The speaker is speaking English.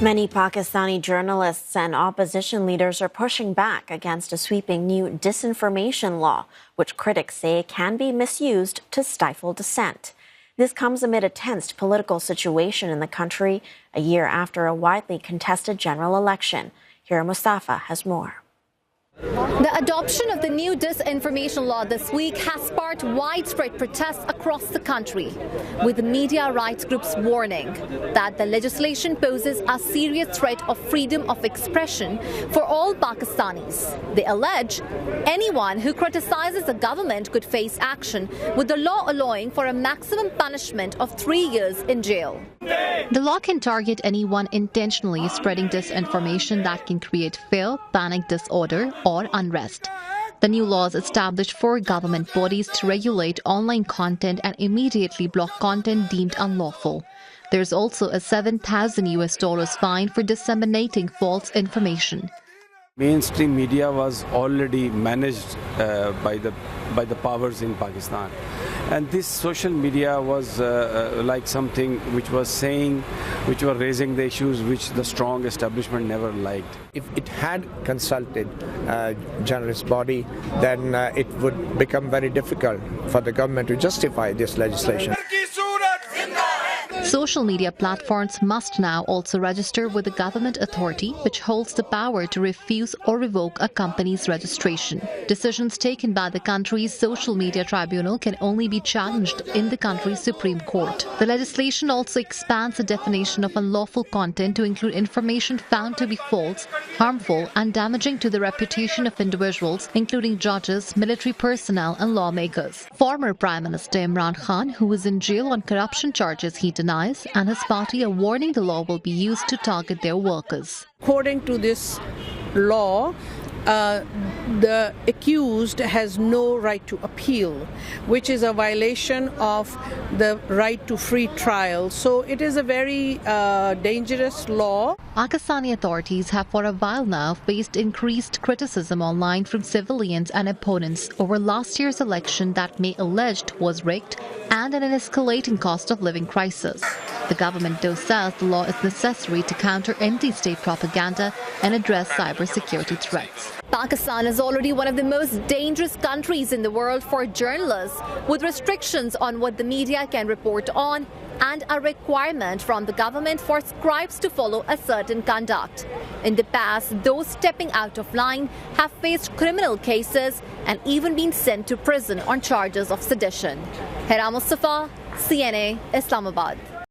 Many Pakistani journalists and opposition leaders are pushing back against a sweeping new disinformation law, which critics say can be misused to stifle dissent. This comes amid a tense political situation in the country a year after a widely contested general election. Hira Mustafa has more. The adoption of the new disinformation law this week has sparked widespread protests across the country, with the media rights groups warning that the legislation poses a serious threat of freedom of expression for all Pakistanis. They allege anyone who criticizes the government could face action, with the law allowing for a maximum punishment of 3 years in jail. The law can target anyone intentionally spreading disinformation that can create fear, panic disorder, or unrest. The new laws establish 4 government bodies to regulate online content and immediately block content deemed unlawful. There's also a $7,000 fine for disseminating false information. Mainstream media was already managed by the powers in Pakistan, and this social media was like something which was raising the issues which the strong establishment never liked. If it had consulted a journalist body, then it would become very difficult for the government to justify this legislation. Social media platforms must now also register with the government authority, which holds the power to refuse or revoke a company's registration. Decisions taken by the country's social media tribunal can only be challenged in the country's Supreme Court. The legislation also expands the definition of unlawful content to include information found to be false, harmful, and damaging to the reputation of individuals, including judges, military personnel, and lawmakers. Former Prime Minister Imran Khan, who was in jail on corruption charges he denies, and his party are warning the law will be used to target their workers. According to this law, the accused has no right to appeal, which is a violation of the right to free trial. So it is a very dangerous law. Pakistani authorities have for a while now faced increased criticism online from civilians and opponents over last year's election that may alleged was rigged and an escalating cost of living crisis. The government, though, says the law is necessary to counter anti-state propaganda and address cybersecurity threats. Pakistan is already one of the most dangerous countries in the world for journalists, with restrictions on what the media can report on and a requirement from the government for scribes to follow a certain conduct. In the past, those stepping out of line have faced criminal cases and even been sent to prison on charges of sedition. Hira Mustafa, CNA, Islamabad.